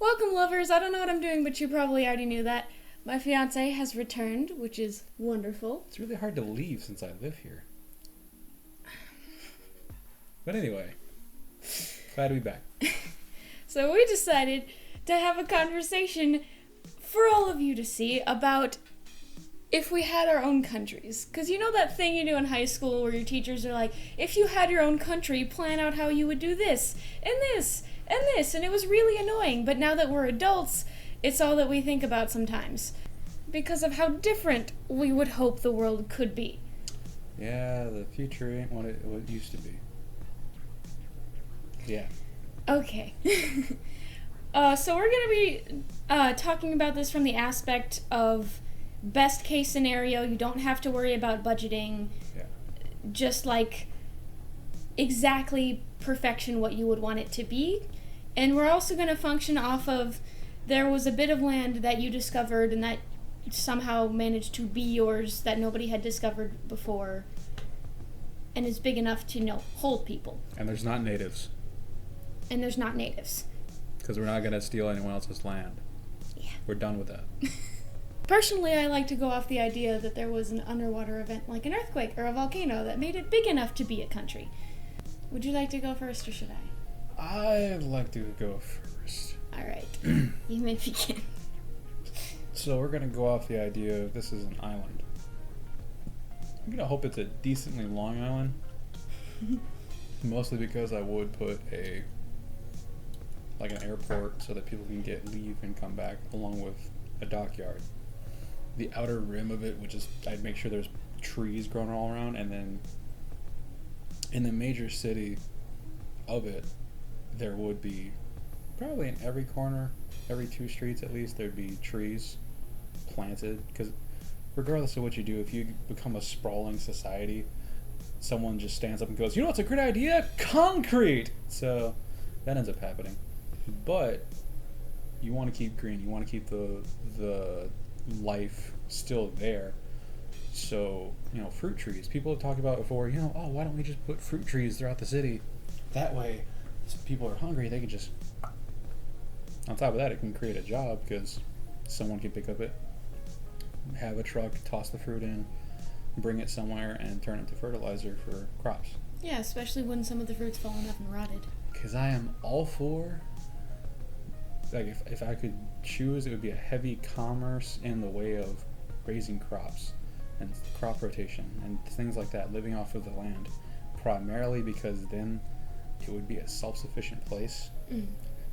Welcome, lovers. I don't know what I'm doing, but you probably already knew that. My fiance has returned, which is wonderful. It's really hard to leave since I live here. But anyway, glad to be back. So we decided to have a conversation for all of you to see about if we had our own countries. Because you know that thing you do in high school where your teachers are like, if you had your own country, plan out how you would do this, and this, and this. And it was really annoying. But now that we're adults, it's all that we think about sometimes. Because of how different we would hope the world could be. Yeah, the future ain't what it used to be. Yeah. Okay. So we're going to be talking about this from the aspect of best case scenario. You don't have to worry about budgeting. Yeah. Just like exactly perfection what you would want it to be. And we're also going to function off of there was a bit of land that you discovered and that somehow managed to be yours that nobody had discovered before. And is big enough to, hold people. And there's not natives. And there's not natives. Because we're not going to steal anyone else's land. Yeah. We're done with that. Personally, I like to go off the idea that there was an underwater event like an earthquake or a volcano that made it big enough to be a country. Would you like to go first or should I? I'd like to go first. Alright. You may begin. So we're going to go off the idea of this is an island. I'm going to hope it's a decently long island. Mostly because I would put an airport so that people can leave and come back along with a dockyard. The outer rim of it, I'd make sure there's trees growing all around, and then in the major city of it, there would be probably in every corner, every 2 streets at least, there'd be trees planted, because regardless of what you do, if you become a sprawling society, someone just stands up and goes, what's a great idea? Concrete! So that ends up happening. But you want to keep green. You want to keep the life still there. So, fruit trees. People have talked about before, why don't we just put fruit trees throughout the city? That way, if people are hungry, they can just... On top of that, it can create a job because someone can pick up it, have a truck, toss the fruit in, bring it somewhere, and turn it to fertilizer for crops. Yeah, especially when some of the fruit's fallen off and rotted. Because I am all for... if I could choose, it would be a heavy commerce in the way of raising crops and crop rotation and things like that, living off of the land. Primarily because then it would be a self-sufficient place. Mm.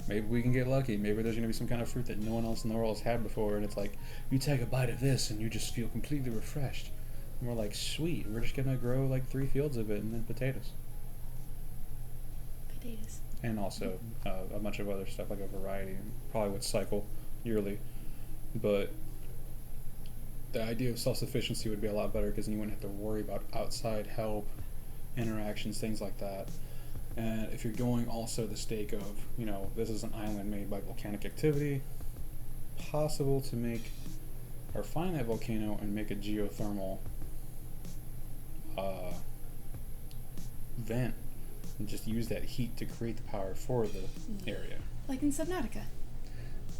Maybe we can get lucky. Maybe there's going to be some kind of fruit that no one else in the world has had before, and it's like, you take a bite of this and you just feel completely refreshed. And we're like, sweet, we're just going to grow 3 fields of it and then potatoes. And also a bunch of other stuff, like a variety, and probably would cycle yearly. But the idea of self-sufficiency would be a lot better because then you wouldn't have to worry about outside help, interactions, things like that. And if you're going also the stake of, this is an island made by volcanic activity, possible to make or find that volcano and make a geothermal vent and just use that heat to create the power for the area. Like in Subnautica.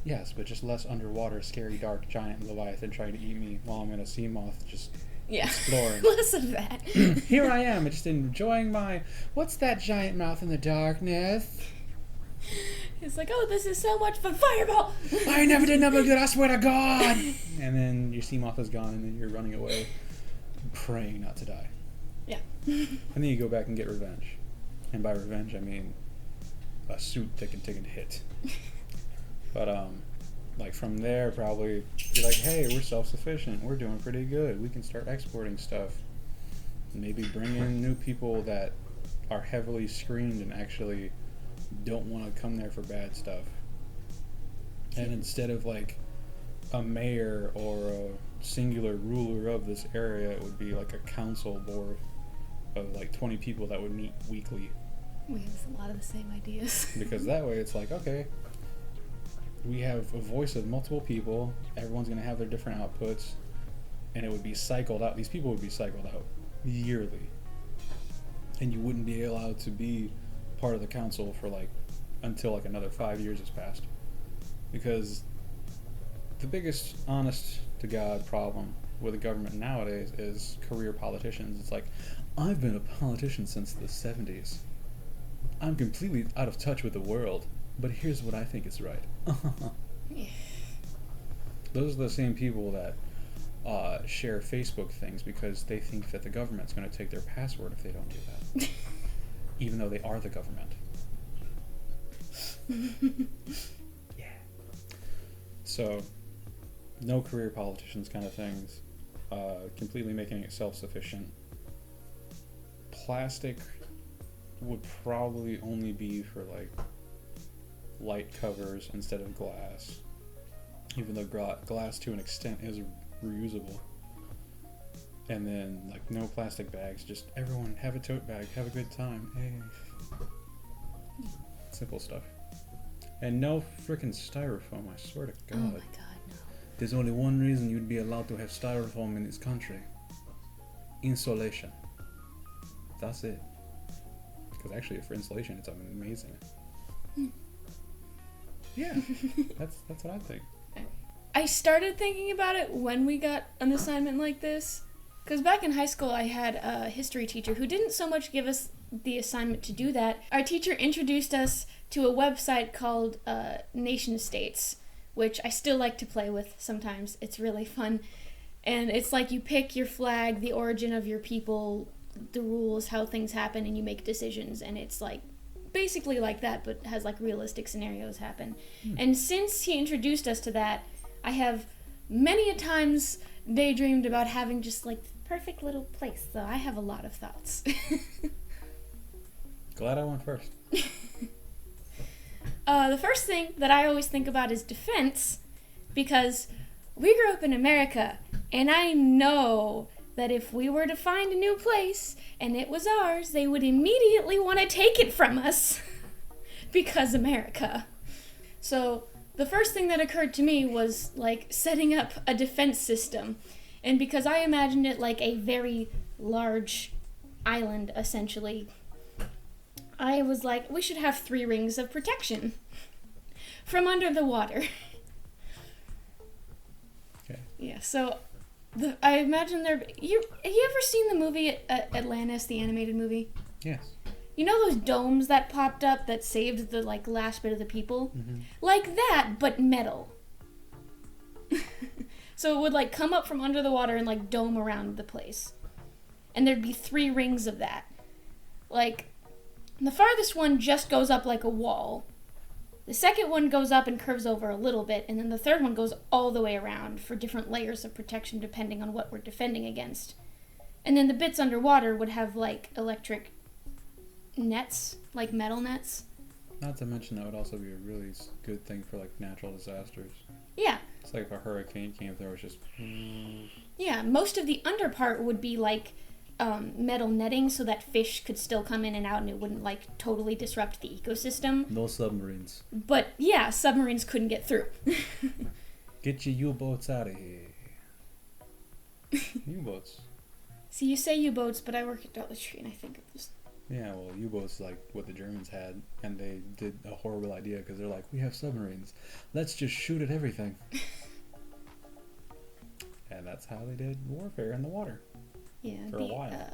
Yes, but just less underwater, scary, dark, giant Leviathan trying to eat me while I'm in a sea moth just exploring. Less of that. Here I am, just enjoying what's that giant mouth in the darkness? It's like, this is so much fun. Fireball! I never did nothing good, I swear to God! And then your sea moth is gone and then you're running away, praying not to die. Yeah. And then you go back and get revenge. And by revenge, I mean a suit that can take a hit. But, from there, probably be like, hey, we're self-sufficient. We're doing pretty good. We can start exporting stuff. Maybe bring in new people that are heavily screened and actually don't want to come there for bad stuff. And instead of, a mayor or a singular ruler of this area, it would be a council board of 20 people that would meet weekly. We have a lot of the same ideas. Because that way it's okay, we have a voice of multiple people, everyone's going to have their different outputs, and it would be cycled out. These people would be cycled out yearly. And you wouldn't be allowed to be part of the council for until another 5 years has passed. Because the biggest honest-to-God problem with the government nowadays is career politicians. It's like, I've been a politician since the 70s. I'm completely out of touch with the world, but here's what I think is right. Those are the same people that share Facebook things because they think that the government's going to take their password if they don't do that. Even though they are the government. Yeah. So, no career politicians kind of things. Completely making it self-sufficient. Plastic would probably only be for like light covers instead of glass. Even though glass to an extent is reusable. And then like no plastic bags, just everyone have a tote bag, have a good time. Hey. Simple stuff. And no frickin' styrofoam, I swear to God. Oh my God, no. There's only one reason you'd be allowed to have styrofoam in this country. Insulation. That's it. Because actually for insulation it's amazing. Yeah, that's what I think. I started thinking about it when we got an assignment like this. Because back in high school, I had a history teacher who didn't so much give us the assignment to do that. Our teacher introduced us to a website called Nation States, which I still like to play with sometimes. It's really fun. And it's like you pick your flag, the origin of your people, the rules, how things happen, and you make decisions. And it's like basically like that, but has like realistic scenarios happen. And since he introduced us to that, I have many a times daydreamed about having just like the perfect little place. So I have a lot of thoughts. Glad I went first. The first thing that I always think about is defense, because we grew up in America, and I know that if we were to find a new place and it was ours, they would immediately want to take it from us because America. So the first thing that occurred to me was like setting up a defense system. And because I imagined it like a very large island, essentially, I was like, we should have 3 rings of protection from under the water. Okay. Yeah, so I imagine have you ever seen the movie Atlantis, the animated movie? Yes. You know those domes that popped up that saved the like last bit of the people? Mm-hmm. Like that, but metal. So it would like come up from under the water and like dome around the place. And there'd be 3 rings of that. Like, the farthest one just goes up like a wall. The second one goes up and curves over a little bit, and then the third one goes all the way around for different layers of protection depending on what we're defending against. And then the bits underwater would have like electric nets, like metal nets. Not to mention that would also be a really good thing for like natural disasters. Yeah. It's like if a hurricane came through, it's just... Yeah, most of the under part would be like metal netting so that fish could still come in and out and it wouldn't like totally disrupt the ecosystem. No submarines. But yeah, submarines couldn't get through. Get your U-boats out of here. U-boats. See, you say U-boats, but I work at Dollar Tree and I think of this. Yeah, well, U-boats like what the Germans had, and they did a horrible idea because they're like, we have submarines. Let's just shoot at everything. And that's how they did warfare in the water. Yeah, for a while.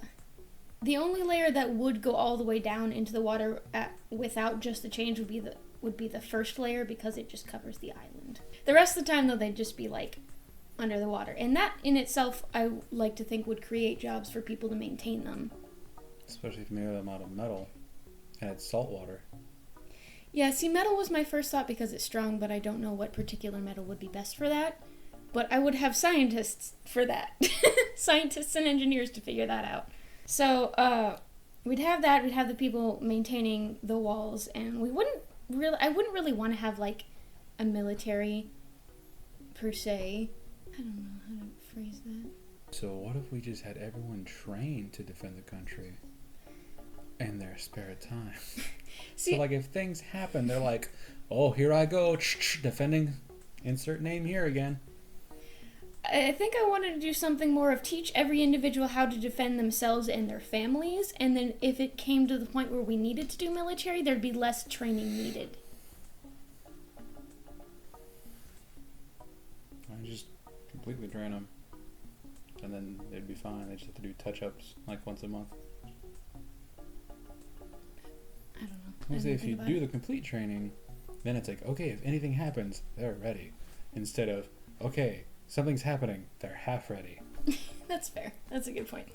The only layer that would go all the way down into the water without just the change would be the first layer because it just covers the island. The rest of the time, though, they'd just be like under the water, and that in itself, I like to think would create jobs for people to maintain them. Especially if you made them out of metal and it's salt water. Yeah, see, metal was my first thought because it's strong, but I don't know what particular metal would be best for that. But I would have scientists for that. Scientists and engineers to figure that out. So, we'd have that, we'd have the people maintaining the walls, and I wouldn't really want to have, like, a military, per se. I don't know how to phrase that. So what if we just had everyone trained to defend the country in their spare time? See, so, like, if things happen, they're like, oh, here I go, defending, insert name here again. I think I wanted to do something more of teach every individual how to defend themselves and their families, and then if it came to the point where we needed to do military, there'd be less training needed. I just completely drain them, and then they'd be fine. They just have to do touch-ups like once a month. I don't know. I say if you do the complete training, then it's like, okay, if anything happens, they're ready. Instead of, okay, something's happening, they're half ready. That's fair. That's a good point.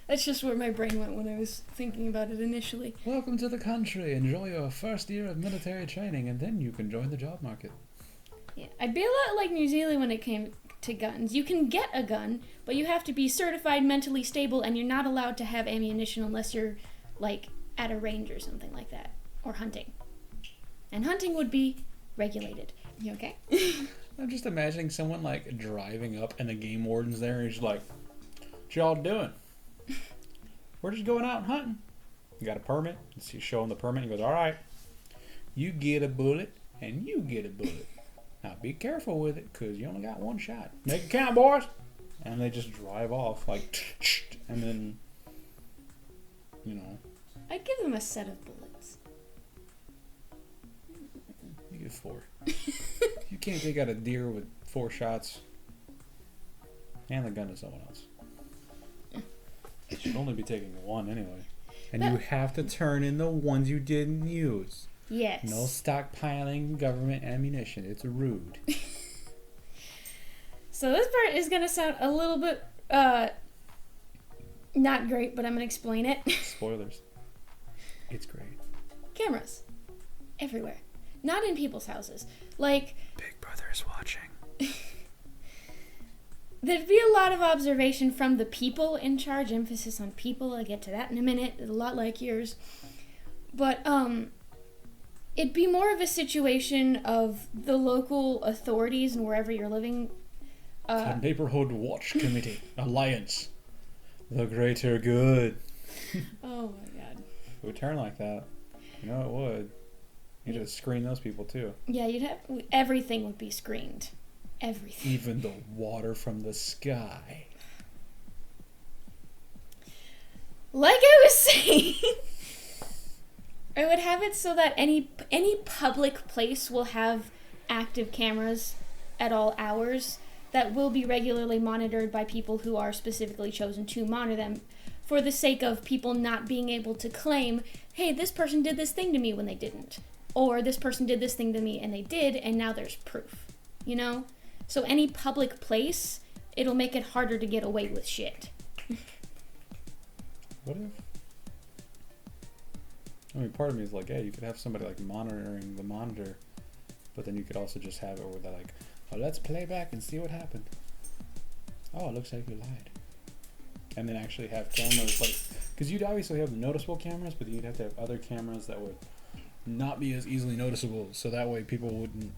That's just where my brain went when I was thinking about it initially. Welcome to the country. Enjoy your first year of military training, and then you can join the job market. Yeah, I'd be a lot like New Zealand when it came to guns. You can get a gun, but you have to be certified mentally stable, and you're not allowed to have ammunition unless you're, like, at a range or something like that. Or hunting. And hunting would be regulated. You okay? I'm just imagining someone, like, driving up, and the game warden's there, and he's like, what y'all doing? We're just going out and hunting. You got a permit? He's showing the permit. He goes, all right, you get a bullet, and you get a bullet. Now be careful with it, because you only got one shot. Make it count, boys. And they just drive off, like, and then, you know. I'd give them a set of bullets. You get 4. You can't take out a deer with 4 shots. And the gun to someone else. You should only be taking 1 anyway. And you have to turn in the ones you didn't use. Yes. No stockpiling government ammunition. It's rude. So this part is going to sound a little bit not great, but I'm going to explain it. Spoilers. It's great. Cameras. Everywhere. Not in people's houses. Like, Big Brother is watching. there'd be a lot of observation from the people in charge. Emphasis on people. I'll get to that in a minute. A lot like yours. But, it'd be more of a situation of the local authorities and wherever you're living. The Neighborhood Watch Committee. Alliance. The greater good. Oh my god. It would turn like that. You know it would. You'd have to screen those people too. Yeah, you'd have... Everything would be screened. Everything. Even the water from the sky. Like I was saying... I would have it so that any public place will have active cameras at all hours that will be regularly monitored by people who are specifically chosen to monitor them for the sake of people not being able to claim, hey, this person did this thing to me when they didn't. Or this person did this thing to me and they did, and now there's proof. You know? So any public place, it'll make it harder to get away with shit. What if... I mean, part of me is like, yeah, you could have somebody like monitoring the monitor, but then you could also just have it where they're like, oh, let's play back and see what happened. Oh, it looks like you lied. And then actually have cameras like, because you'd obviously have noticeable cameras, but you'd have to have other cameras that would not be as easily noticeable, so that way people wouldn't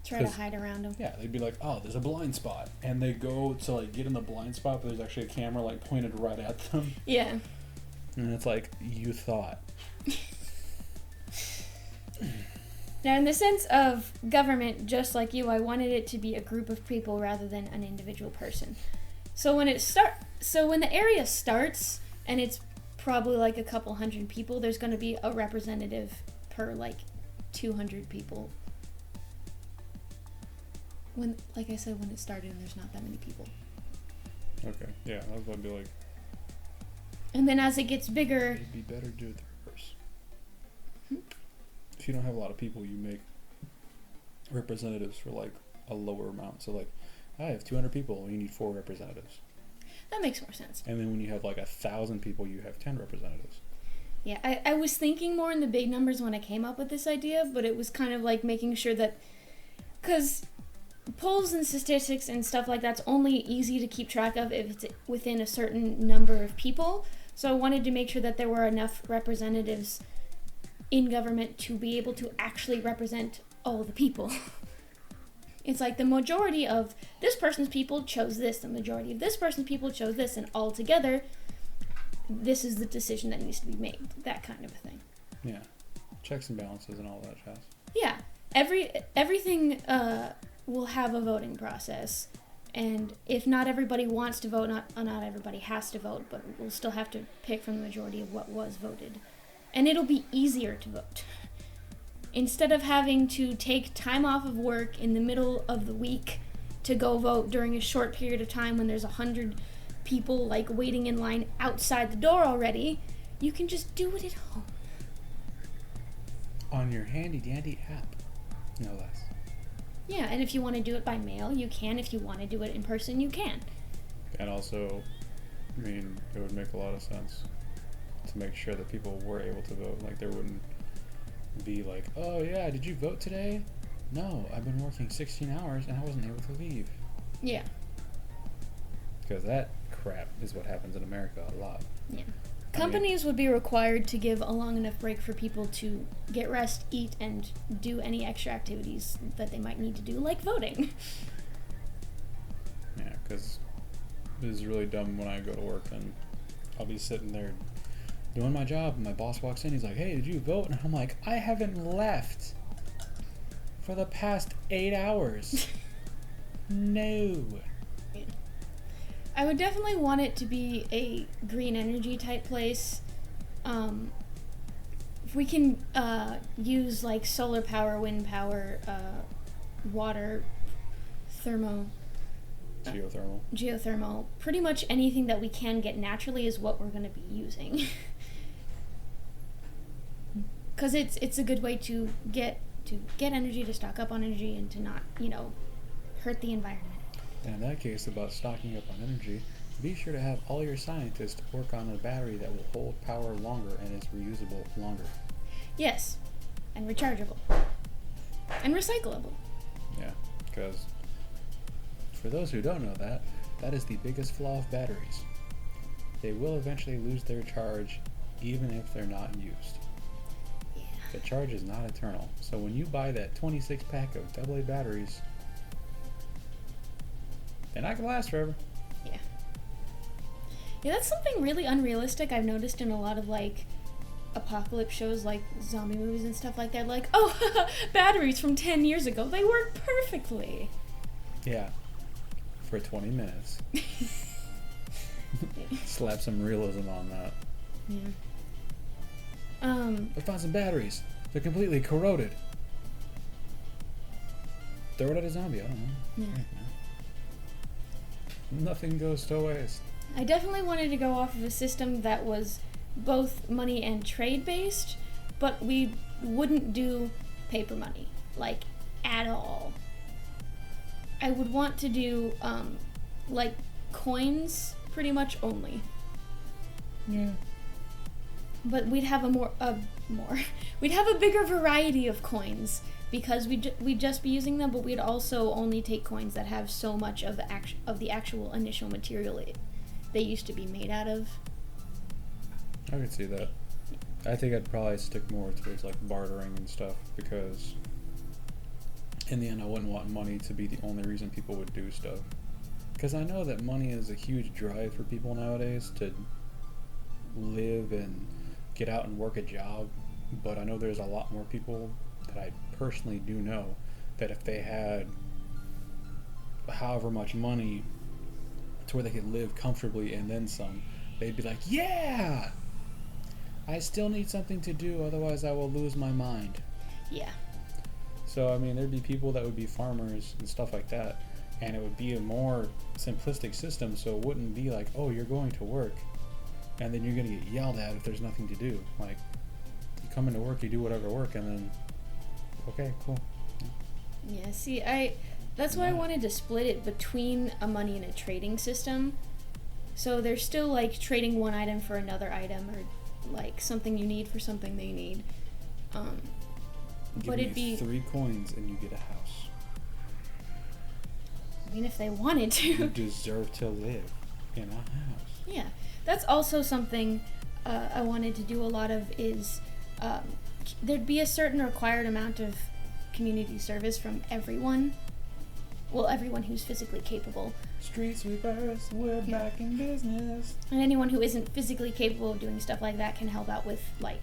Try to hide around them. Yeah, they'd be like, oh, there's a blind spot, and they go to like get in the blind spot, but there's actually a camera like pointed right at them. Yeah. And it's like, you thought. Now, in the sense of government, just like you, I wanted it to be a group of people rather than an individual person. So when the area starts, and it's probably like a couple hundred people, there's going to be a representative per like 200 people. When, like I said, when it started and there's not that many people. Okay, yeah, I was about to be like... And then as it gets bigger... It'd be better to do it the reverse. If you don't have a lot of people, you make representatives for like a lower amount. So like, I have 200 people, you need 4 representatives. That makes more sense. And then when you have like 1,000 people, you have 10 representatives. Yeah, I was thinking more in the big numbers when I came up with this idea, but it was kind of like making sure that... Because polls and statistics and stuff like that's only easy to keep track of if it's within a certain number of people. So I wanted to make sure that there were enough representatives in government to be able to actually represent all the people. It's like the majority of this person's people chose this, the majority of this person's people chose this, and all together, this is the decision that needs to be made. That kind of a thing. Yeah. Checks and balances and all that jazz. Yeah. Everything will have a voting process. And if not everybody wants to vote, not everybody has to vote, but we'll still have to pick from the majority of what was voted. And it'll be easier to vote. Instead of having to take time off of work in the middle of the week to go vote during a short period of time when there's 100 people like waiting in line outside the door already, you can just do it at home. On your handy dandy app, no less. Yeah, and if you want to do it by mail, you can. If you want to do it in person, you can. And also, I mean, it would make a lot of sense to make sure that people were able to vote. Like, there wouldn't be like, oh yeah, did you vote today? No, I've been working 16 hours and I wasn't able to leave. Yeah. Because that crap is what happens in America a lot. Yeah. Companies would be required to give a long enough break for people to get rest, eat, and do any extra activities that they might need to do, like voting. Yeah, because it is really dumb when I go to work and I'll be sitting there doing my job and my boss walks in, he's like, hey, did you vote? And I'm like, I haven't left for the past 8 hours. No. I would definitely want it to be a green energy type place. If we can use like solar power, wind power, water, geothermal, pretty much anything that we can get naturally is what we're going to be using. Because it's a good way to get energy, to stock up on energy, and to not, hurt the environment. And in that case, about stocking up on energy, be sure to have all your scientists work on a battery that will hold power longer and is reusable longer. Yes, and rechargeable. And recyclable. Yeah, because for those who don't know that, that is the biggest flaw of batteries. They will eventually lose their charge even if they're not used. Yeah. The charge is not eternal, so when you buy that 26 pack of AA batteries, they're not gonna last forever. Yeah. Yeah, that's something really unrealistic I've noticed in a lot of, like, apocalypse shows, like zombie movies and stuff like that. Like, oh, batteries from 10 years ago, they work perfectly. Yeah. For 20 minutes. Slap some realism on that. Yeah. I found some batteries. They're completely corroded. Throw it at a zombie, I don't know. Yeah. Nothing goes to waste. I definitely wanted to go off of a system that was both money and trade based, but we wouldn't do paper money, like, at all. I would want to do, like, coins pretty much only. Yeah. But we'd have we'd have a bigger variety of coins, because we'd just be using them, but we'd also only take coins that have so much of the actual initial material they used to be made out of. I could see that. I think I'd probably stick more towards like bartering and stuff, because in the end I wouldn't want money to be the only reason people would do stuff. Because I know that money is a huge drive for people nowadays to live and get out and work a job, but I know there's a lot more people that I personally do know that if they had however much money to where they could live comfortably and then some, they'd be like, yeah, I still need something to do, otherwise I will lose my mind. Yeah. So, I mean, there'd be people that would be farmers and stuff like that, and it would be a more simplistic system, so it wouldn't be like, oh, you're going to work, and then you're going to get yelled at if there's nothing to do. Like, you come into work, you do whatever work, and then, okay, cool. Yeah, see, that's why I wanted to split it between a money and a trading system. So they're still, like, trading one item for another item, or, like, something you need for something they need. Give me 3 coins and you get a house. I mean, if they wanted to. You deserve to live in a house. Yeah, that's also something I wanted to do a lot of is there'd be a certain required amount of community service from everyone. Well, everyone who's physically capable. Street sweepers, we're back in business. And anyone who isn't physically capable of doing stuff like that can help out with, like,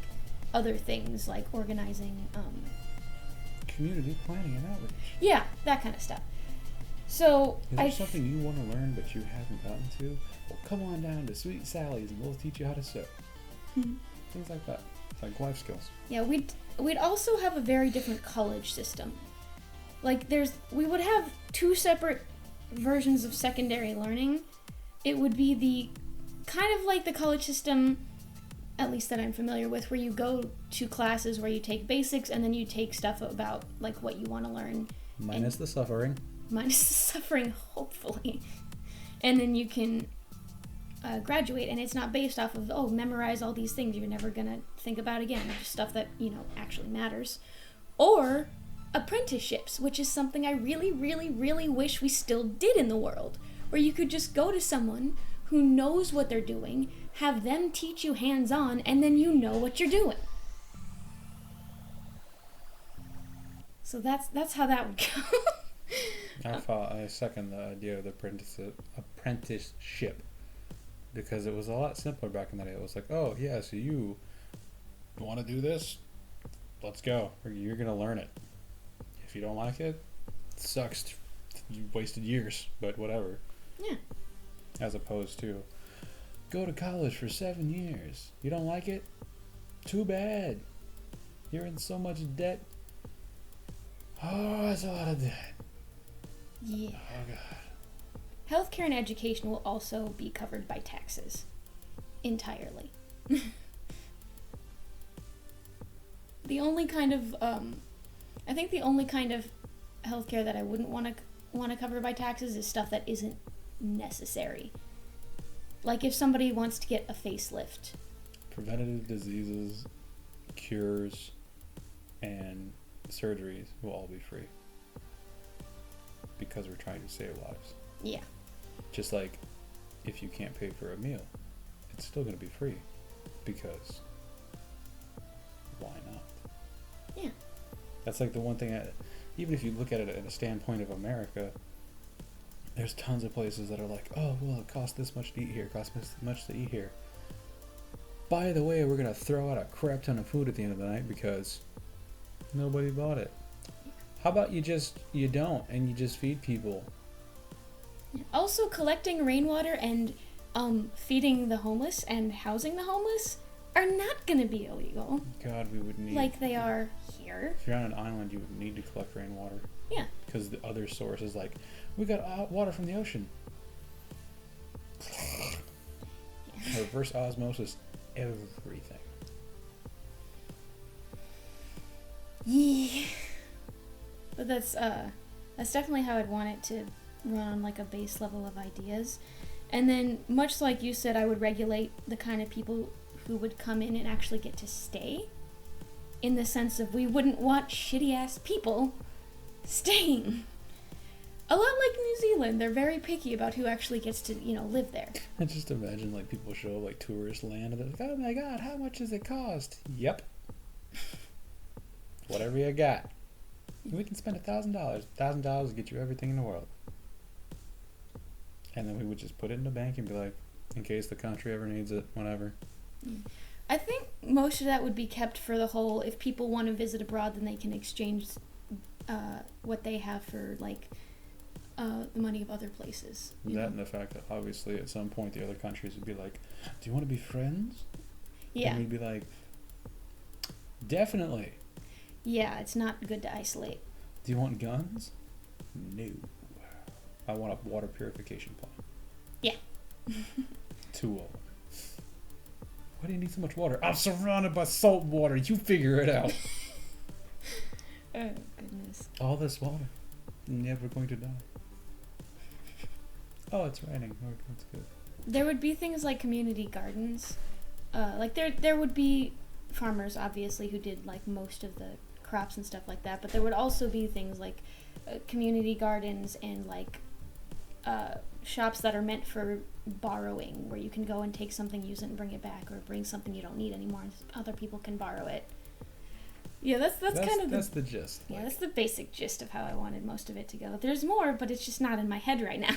other things, like organizing. Community planning and outreach. Yeah, that kind of stuff. So, is there something you want to learn but you haven't gotten to? Well, come on down to Sweet Sally's and we'll teach you how to sew. Things like that. It's like life skills. Yeah, we'd also have a very different college system. Like, we would have 2 separate versions of secondary learning, it would be the kind of like the college system, at least that I'm familiar with, where you go to classes where you take basics and then you take stuff about like what you want to learn. Minus the suffering. Minus the suffering, hopefully. And then you can graduate, and it's not based off of, oh, memorize all these things you're never gonna think about again, just stuff that, you know, actually matters. Or apprenticeships, which is something I really, really, really wish we still did in the world, where you could just go to someone who knows what they're doing, have them teach you hands-on, and then you know what you're doing. So that's how that would go. I second the idea of the apprenticeship, because it was a lot simpler back in the day. It was like, oh yeah, so you want to do this? Let's go. You're gonna learn it. If you don't like it, it sucks. You wasted years, but whatever. Yeah. As opposed to, go to college for 7 years. You don't like it? Too bad. You're in so much debt. Oh, that's a lot of debt. Yeah. Oh, God. Healthcare and education will also be covered by taxes. Entirely. The only kind of, I think the only kind of healthcare that I wouldn't want to cover by taxes is stuff that isn't necessary. Like if somebody wants to get a facelift. Preventative diseases, cures, and surgeries will all be free. Because we're trying to save lives. Yeah. Just like if you can't pay for a meal, it's still going to be free. Because why not? Yeah. That's like the one thing, even if you look at it at a standpoint of America, there's tons of places that are like, oh, well, it costs this much to eat here, it costs this much to eat here. By the way, we're going to throw out a crap ton of food at the end of the night because nobody bought it. How about you don't, and you just feed people? Also, collecting rainwater and feeding the homeless and housing the homeless are not going to be illegal. God, we would need... Like they are here. If you're on an island, you would need to collect rainwater. Yeah. Because the other source is like, we got water from the ocean. Yeah. Reverse osmosis, everything. Yeah. But that's definitely how I'd want it to run on like a base level of ideas. And then, much like you said, I would regulate the kind of people who would come in and actually get to stay. In the sense of we wouldn't want shitty-ass people staying. A lot like New Zealand, they're very picky about who actually gets to, live there. I just imagine like people show up like tourist land and they're like, oh my god, how much does it cost? Yep. Whatever you got. We can spend $1,000. $1,000 to get you everything in the world. And then we would just put it in the bank and be like, in case the country ever needs it, whatever. I think most of that would be kept for the whole, if people want to visit abroad, then they can exchange what they have for, like, the money of other places. That and the fact that obviously at some point the other countries would be like, do you want to be friends? Yeah. And we'd be like, definitely. Yeah, it's not good to isolate. Do you want guns? No. I want a water purification plant. Yeah. 2 of them. Why do you need so much water? I'm surrounded by salt water. You figure it out. Oh, goodness. All this water. Never going to die. Oh, it's raining. Oh, that's good. There would be things like community gardens. Like there would be farmers, obviously, who did like most of the crops and stuff like that, but there would also be things like community gardens and like shops that are meant for borrowing, where you can go and take something, use it, and bring it back, or bring something you don't need anymore and other people can borrow it. Yeah, that's kind of that's the gist. Yeah, that's the basic gist of how I wanted most of it to go. There's more, but it's just not in my head right now.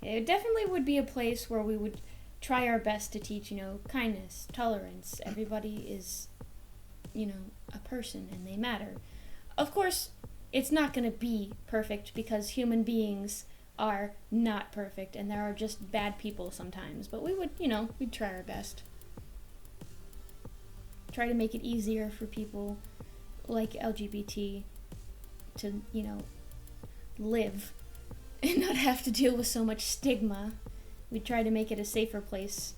It definitely would be a place where we would try our best to teach, kindness, tolerance. Everybody is, a person and they matter. Of course, it's not going to be perfect because human beings are not perfect and there are just bad people sometimes. But we would, we'd try our best. Try to make it easier for people like LGBT to, live and not have to deal with so much stigma. We try to make it a safer place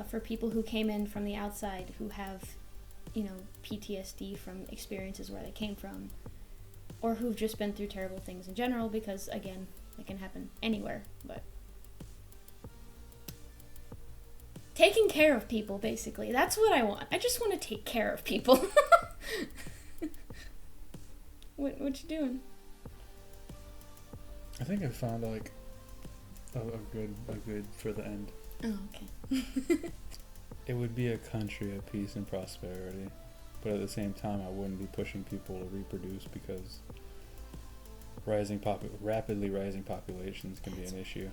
for people who came in from the outside who have, PTSD from experiences where they came from, or who've just been through terrible things in general, because, again, it can happen anywhere, but taking care of people, basically. That's what I want. I just want to take care of people. What you doing? I think I found a good for the end. Oh, okay. It would be a country of peace and prosperity, but at the same time, I wouldn't be pushing people to reproduce because rapidly rising populations can be an issue.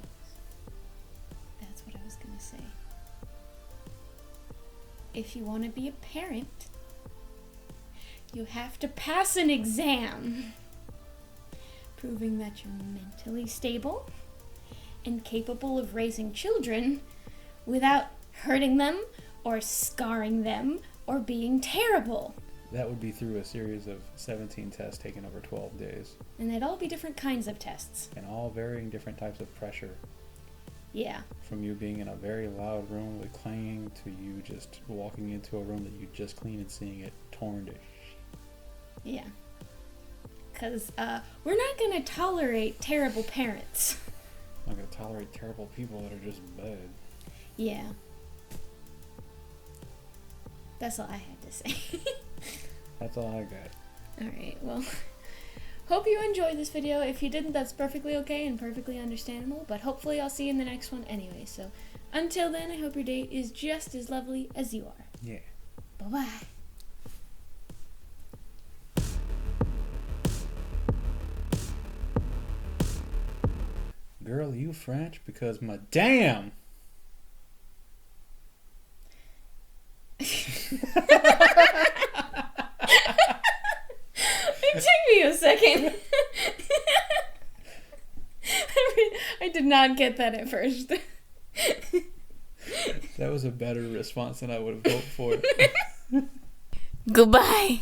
That's what I was gonna say. If you want to be a parent, you have to pass an exam proving that you're mentally stable and capable of raising children without hurting them or scarring them or being terrible. That would be through a series of 17 tests taken over 12 days. And they'd all be different kinds of tests. And all varying different types of pressure. Yeah. From you being in a very loud room with clanging to you just walking into a room that you just cleaned and seeing it torn to shit. Yeah. Because we're not going to tolerate terrible parents. I'm not going to tolerate terrible people that are just bad. Yeah. That's all I had to say. That's all I got. Alright, well, hope you enjoyed this video. If you didn't, that's perfectly okay and perfectly understandable, but hopefully I'll see you in the next one anyway. So, until then, I hope your day is just as lovely as you are. Yeah. Bye-bye. Girl, you French? Because madame! It took me a second. I did not get that at first. That was a better response than I would have hoped for. Goodbye.